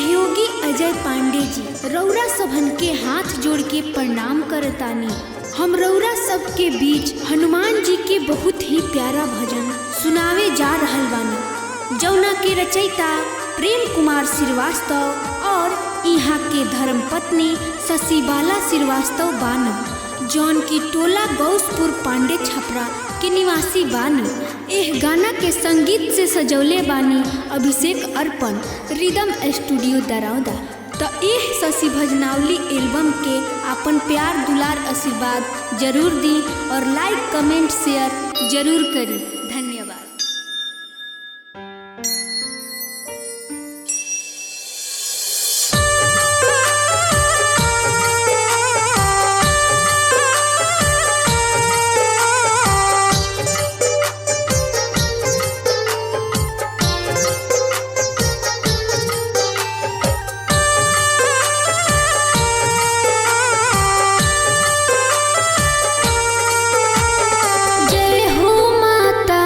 सहयोगी अजय पांडे जी रौरा सबन के हाथ जोड़ के प्रणाम करतानी। हम रौरा सब के बीच हनुमान जी के बहुत ही प्यारा भजन सुनावे जा रहल बानी, जौना के रचयिता प्रेम कुमार श्रीवास्तव और यहाँ के धर्मपत्नी शशिबाला श्रीवास्तव बानी, जौन की टोला गौसपुर पांडे छपरा के निवासी बानी। एह गाना के संगीत से सजौले बानी अभिषेक अर्पण रिदम स्टूडियो दरौदा। तो एह शशि भजनावली एल्बम के अपन प्यार दुलार आशीर्वाद जरूर दी और लाइक कमेंट शेयर जरूर करी। धन्यवाद। जय हो माता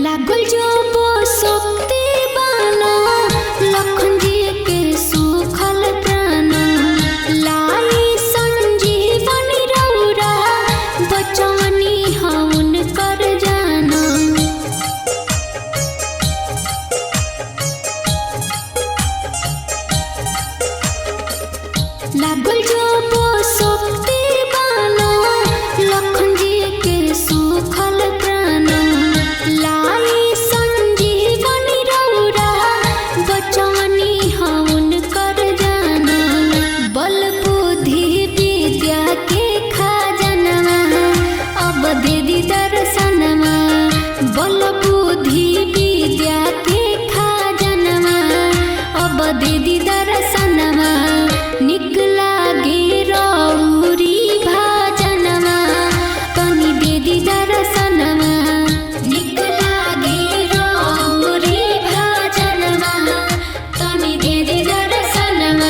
लागल जो शक्ति बाना लखन जी के सुखल प्राण लाई संजीवनी रौरा बचवनी हवन कर जाना। लागल जो शक्ति बाना लखन जी के सुखल प्राण लाई संजीवनी रौरा बचवनी हवन कर जाना। बल बुद्धि विद्या के खजानवा अब दे दी दर्शनवा। बल बुद्धि विद्या के खजानवा अब दे दी दर्शनवा। निक लागे रौरी भाजनवा तनी दे दी दर्शनवा। निक लागे रौरी भाजनवा तनी दे दी दर्शनवा।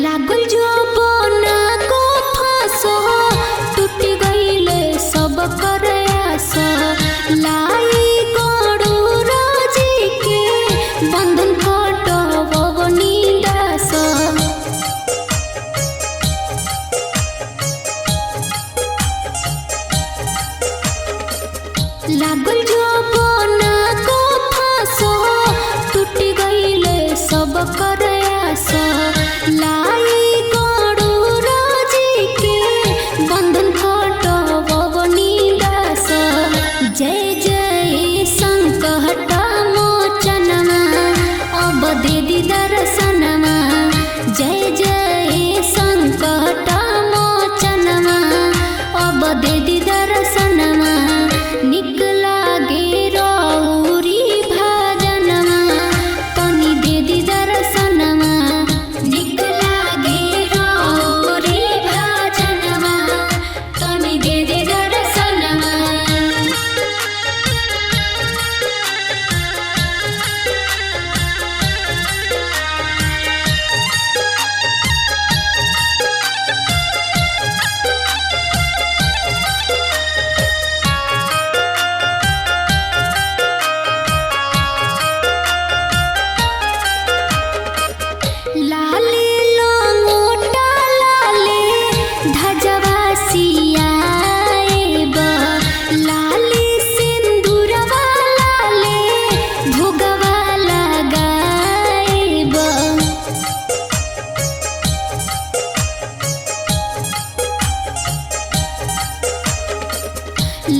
लागल जो बना को फांसो टूट गईले सब कर आस। लाई गड़ू राजी के बंधन कटवनी दास। लागल जो बना को फांसो टूट गईले सब कर आस। लाई गड़ू राजी के बंधन कटवनी दास। जय जय संकट मोचनमा अब दे दी दर्शनमा। जय जय संकट मोचनमा अब दे दी दर्शनमा। निक लागे रौरी भाजनमा तनी दे दी दर्शनमा। निक लागे रौरी भाजनमा तनी दे दी दर्शनमा। लाले लंगोटा लाले धजवा सियाएब। लाले सिंदूरवा लाले भोगवा लगाएब।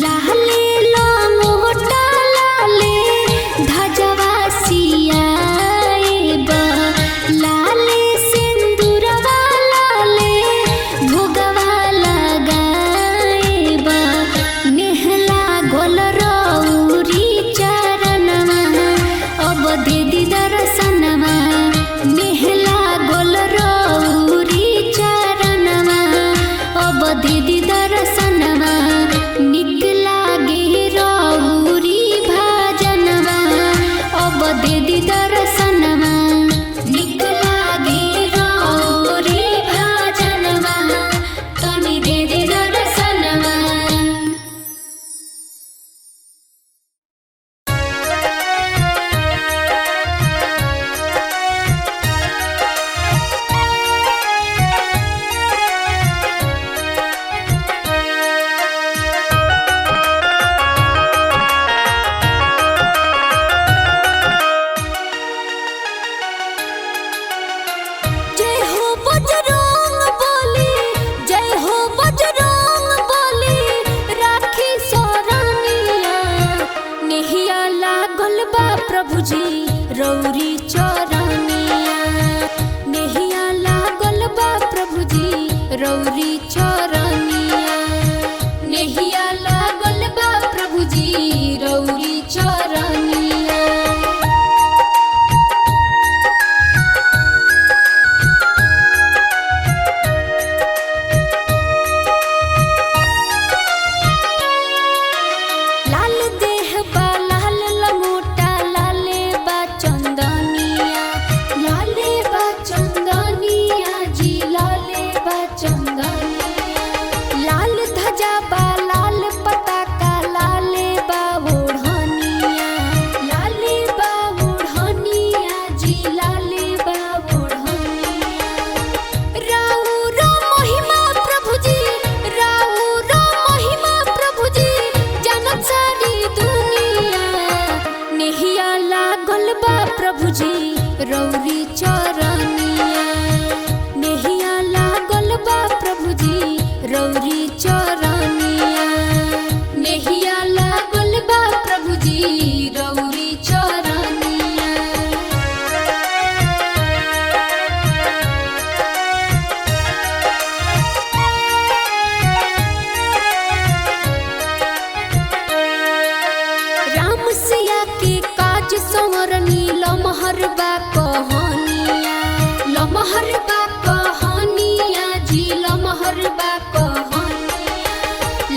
लाले लंगोटा लाले धजवा सियाएब। लाले सिंदूरवा लाले भोगवा लगाएब। नेह लागल रौरी चरणवा अब दे दी दर्शनवा। नेह लागल रौरी चरणवा अब दे दी दर्शनवा। निक लागे रौरी भाजनवा अब दे दी दर्शनवा। निक लागे रौरी भाजनवा तनी दे दी दर्शनवा। रौरी चरनिया नेहिया लागल बा प्रभु जी रौरी चरनिया नेहिया लागल बा प्रभु जी रौरी चरनिया। प्रभु जी रौरी चरनिया, नेहिया लागल बा प्रभु जी रौरी चरनिया, नेहिया लागल बा प्रभु जी रौरी चरनिया। राम सिया के काज संवरनी लमहर बा कहानिया, लमहर बा कहानिया जी लमहर बा कहानिया।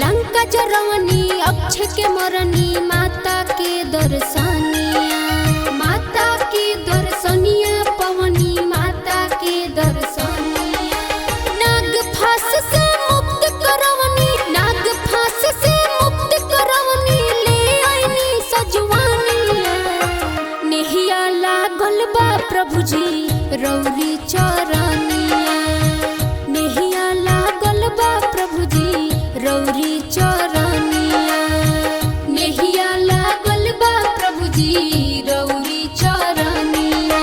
लंका जरवनी अक्षय के मरनी माता के दर्शनिया, माता के दर्शनिया पवनी माता के दर्शनिया। नाग फांस से मुक्त करवनी, नाग फांस से मुक्त करवनी, ले आईनी सजवानिया। नेहिया लागल बा प्रभु जी रौरी चरनिया, नेहिया लागल बा प्रभु जी रौरी चरनिया, नेहिया लागल बा प्रभु जी रौरी चरनिया।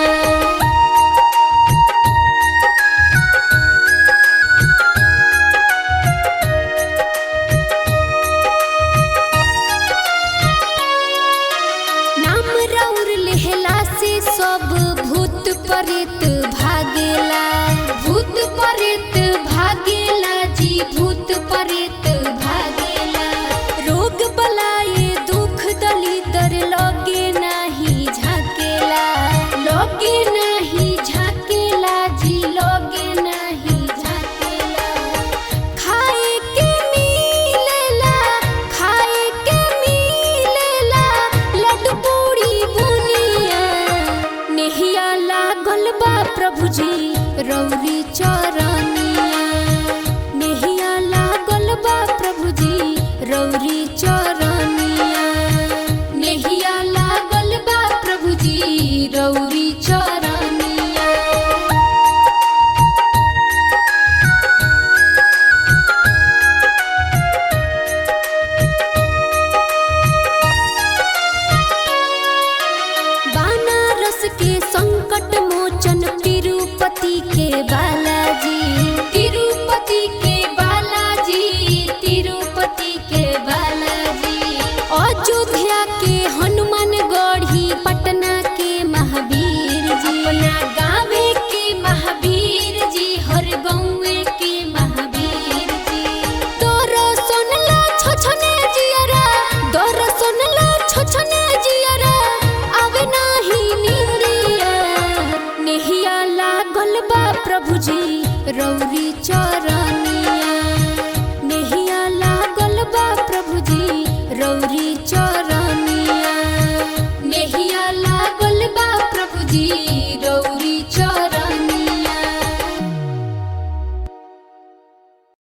नाम रौर लेहला से सब भूत प्रेत भागेला, भूत प्रेत भागेला जी भूत प्रेत भागेला। रोग बलाए दुख दलिदर लगे नाही झाकेला, लगे नाही झाकेला जी लगे नाही झाकेला। खाए के मिलेला, खाए के मिलेला लड्डू पूरी बुनिया। नेहिया लागल बा प्रभु जी रौरी चरनिया, नेहिया लागल बा प्रभु जी रौरी चरनिया, नेहिया लागल बा प्रभु जी रौरी चरनिया। बनारस के संकट मोचन तिरुपति के बालाजी, तिरुपति के बालाजी, तिरुपति के बालाजी। अयोध्या के